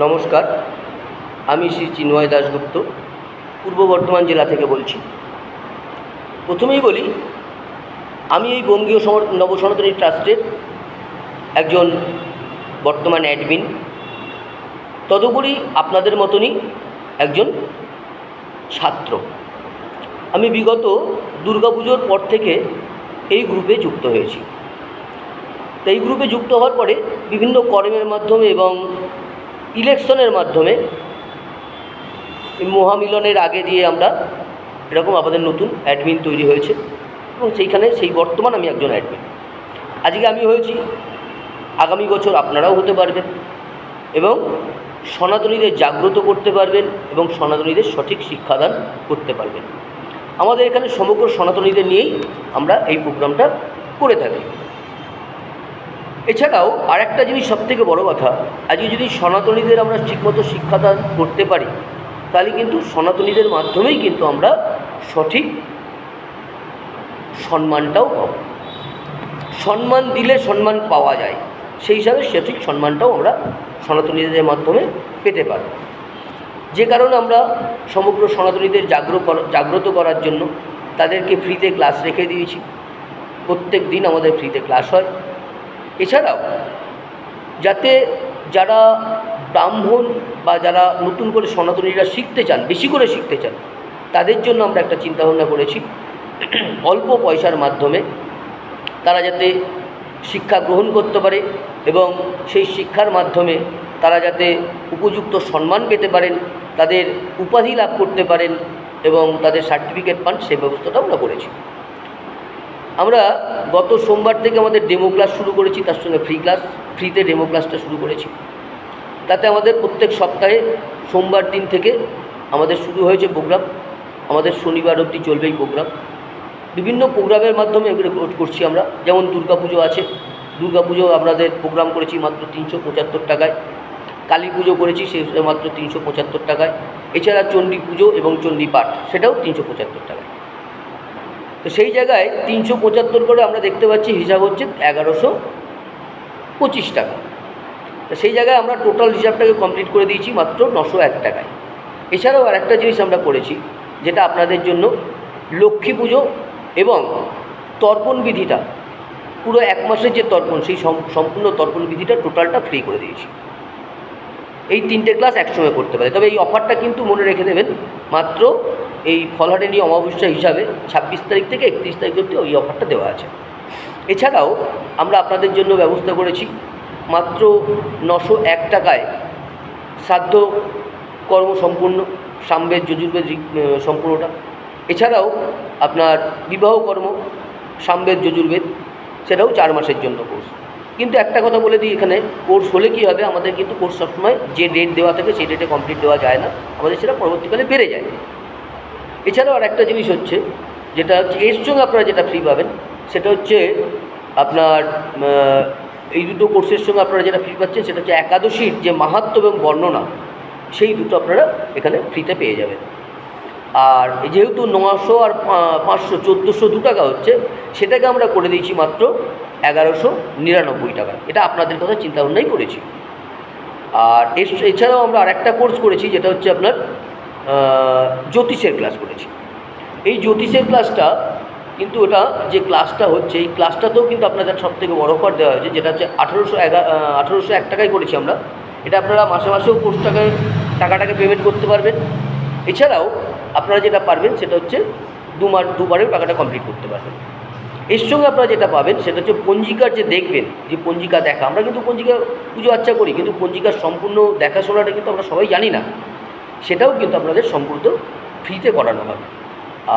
নমস্কার, আমি শ্রী চিন্ময় দাশগুপ্ত পূর্ব বর্ধমান জেলা থেকে বলছি। প্রথমেই বলি, আমি এই বঙ্গীয় নবসনাতনী ট্রাস্টের একজন বর্তমান অ্যাডমিন, তদুপরি আপনাদের মতনই একজন ছাত্র। আমি বিগত দুর্গাপুজোর পর থেকে এই গ্রুপে যুক্ত হয়েছি। তো এই গ্রুপে যুক্ত হওয়ার পরে বিভিন্ন কর্মের মাধ্যমে এবং ইলেকশনের মাধ্যমে মহামিলনের আগে দিয়ে আমরা এরকম আমাদের নতুন অ্যাডমিন তৈরি হয়েছে এবং সেই বর্তমান আমি একজন অ্যাডমিন। আজকে আমি হয়েছি, আগামী বছর আপনারাও হতে পারবেন এবং সনাতনীদের জাগ্রত করতে পারবেন এবং সনাতনীদের সঠিক শিক্ষাদান করতে পারবেন। আমাদের এখানে সমগ্র সনাতনীদের নিয়েই আমরা এই প্রোগ্রামটা করে থাকি। এছাড়াও আরেকটা জিনিস সবথেকে বড় কথা, আজকে যদি সনাতনীদের আমরা ঠিকমতো শিক্ষাদান করতে পারি তাহলে কিন্তু সনাতনীদের মাধ্যমেই কিন্তু আমরা সঠিক সম্মানটাও পাব। সম্মান দিলে সম্মান পাওয়া যায়, সেই হিসাবে সঠিক সম্মানটাও আমরা সনাতনীদের মাধ্যমে পেতে পারি। যে কারণে আমরা সমগ্র সনাতনীদের জাগ্রত করার জন্য তাদেরকে ফ্রিতে ক্লাস রেখে দিয়েছি। প্রত্যেক দিন আমাদের ফ্রিতে ক্লাস হয়। এছাড়াও যাতে যারা ব্রাহ্মণ বা যারা নতুন করে সনাতনীরা শিখতে চান, বেশি করে শিখতে চান, তাদের জন্য আমরা একটা চিন্তাভাবনা করেছি, অল্প পয়সার মাধ্যমে তারা যাতে শিক্ষা গ্রহণ করতে পারে এবং সেই শিক্ষার মাধ্যমে তারা যাতে উপযুক্ত সম্মান পেতে পারেন, তাদের উপাধি লাভ করতে পারেন এবং তাদের সার্টিফিকেট পান, সেই ব্যবস্থাটা আমরা করেছি। আমরা গত সোমবার থেকে আমাদের ডেমো ক্লাস শুরু করেছি, তার সঙ্গে ফ্রিতে ডেমো ক্লাসটা শুরু করেছি। তাতে আমাদের প্রত্যেক সপ্তাহে সোমবার দিন থেকে আমাদের শুরু হয়েছে প্রোগ্রাম। আমাদের শনিবার অবধি চলবে এই প্রোগ্রাম। বিভিন্ন প্রোগ্রামের মাধ্যমে এগুলো করছি আমরা। যেমন দুর্গাপুজো আছে, দুর্গাপুজো আমাদের প্রোগ্রাম করেছি মাত্র 375 টাকায়। কালী পুজো করেছি সে মাত্র 375 টাকায়। এছাড়া চণ্ডী পুজো এবং চণ্ডী পাঠ, সেটাও 375 টাকায়। তো সেই জায়গায় 375 করে আমরা দেখতে পাচ্ছি হিসাব হচ্ছে 1125 টাকা। তো সেই জায়গায় আমরা টোটাল হিসাবটাকে কমপ্লিট করে দিয়েছি মাত্র 901 টাকায়। এছাড়াও আর একটা জিনিস আমরা করেছি, যেটা আপনাদের জন্য লক্ষ্মী পুজো এবং তর্পণ বিধিটা, পুরো 1 মাসের যে তর্পণ, সেই সম্পূর্ণ তর্পণ বিধিটা টোটালটা ফ্রি করে দিয়েছি। এই 3টে ক্লাস একসঙ্গে করতে পারে। তবে এই অফারটা কিন্তু মনে রেখে দেবেন, মাত্র এই ফলহারিণী অমাবস্যা হিসাবে 26 তারিখ থেকে 31 তারিখ অবধি ওই অফারটা দেওয়া আছে। এছাড়াও আমরা আপনাদের জন্য ব্যবস্থা করেছি মাত্র 901 টাকায় শ্রাদ্ধ কর্ম সম্পূর্ণ, সামবেদ যজুর্বেদ সম্পূর্ণটা। এছাড়াও আপনার বিবাহ কর্ম সামবেদ যজুর্বেদ, সেটাও 4 মাসের জন্য কোর্স। কিন্তু একটা কথা বলে দিই, এখানে কোর্স হলে কী হবে, আমাদের কিন্তু কোর্স সবসময় যে ডেট দেওয়া থাকে সেই ডেটে কমপ্লিট দেওয়া যায় না, আমাদের সেটা পরবর্তীকালে বেড়ে যায়। এছাড়াও আর একটা জিনিস হচ্ছে, যেটা হচ্ছে এর সঙ্গে আপনারা যেটা ফ্রি পাবেন, সেটা হচ্ছে আপনার এই দুটো কোর্সের সঙ্গে আপনারা যেটা ফ্রি পাচ্ছেন, সেটা হচ্ছে একাদশীর যে মাহাত্ম্য এবং বর্ণনা, সেই দুটো আপনারা এখানে ফ্রিতে পেয়ে যাবেন। আর যেহেতু 900 আর 500 1402 টাকা হচ্ছে, সেটাকে আমরা করে দিয়েছি মাত্র 1199 টাকা। এটা আপনাদের কথা চিন্তাভাবনাই করেছি। আর এছাড়াও আমরা আরেকটা কোর্স করেছি, যেটা হচ্ছে আপনার জ্যোতিষের ক্লাস করেছি। এই জ্যোতিষের ক্লাসটা কিন্তু, ওটা যে ক্লাসটা হচ্ছে, এই ক্লাসটাতেও কিন্তু আপনাদের সবথেকে বড় অফার দেওয়া হয়েছে, যেটা হচ্ছে 1801 টাকায় করেছি আমরা। এটা আপনারা মাসে মাসেও কোর্স টাকাটাকে পেমেন্ট করতে পারবেন। এছাড়াও আপনারা যেটা পারবেন সেটা হচ্ছে দুবারেও টাকাটা কমপ্লিট করতে পারবেন। এর সঙ্গে আপনারা যেটা পাবেন সেটা হচ্ছে পঞ্জিকার যে দেখবেন, যে পঞ্জিকা দেখা, আমরা কিন্তু পঞ্জিকা পুজো আচ্ছা করি, কিন্তু পঞ্জিকার সম্পূর্ণ দেখাশোনাটা কিন্তু আমরা সবাই জানি না, সেটাও কিন্তু আপনাদের সম্পূর্ণ ফ্রিতে করানো হবে।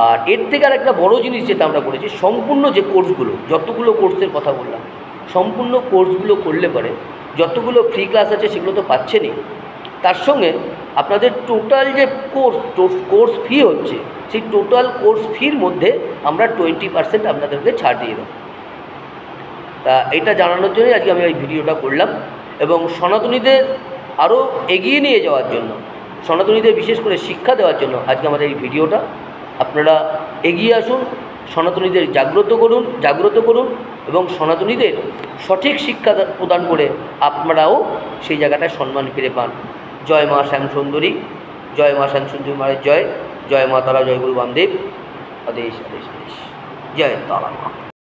আর এর থেকে আর একটা বড়ো জিনিস যেটা আমরা করেছি, সম্পূর্ণ যে কোর্সগুলো, যতগুলো কোর্সের কথা বললাম, সম্পূর্ণ কোর্সগুলো করলে পরে যতগুলো ফ্রি ক্লাস আছে সেগুলো তো পাচ্ছেনই, তার সঙ্গে আপনাদের টোটাল যে কোর্স ফি হচ্ছে, সেই টোটাল কোর্স ফির মধ্যে আমরা 20% আপনাদেরকে ছাড় দিয়ে দেবো। তা এটা জানানোর জন্যই আজকে আমি এই ভিডিওটা করলাম। এবং সনাতনীদের আরও এগিয়ে নিয়ে যাওয়ার জন্য, সনাতনীদের বিশেষ করে শিক্ষা দেওয়ার জন্য আজকে আমাদের এই ভিডিওটা। আপনারা এগিয়ে আসুন, সনাতনীদের জাগ্রত করুন এবং সনাতনীদের সঠিক শিক্ষা প্রদান করে আপনারাও সেই জায়গাটায় সম্মান ফিরে পান। জয় মা শ্যামসুন্দরী, জয় মা শ্যামসুন্দরী মায়ের জয়, জয় মা তারা, জয় গুরু বামদেব, আদেশ আদেশ আদেশ, জয় তারা মা।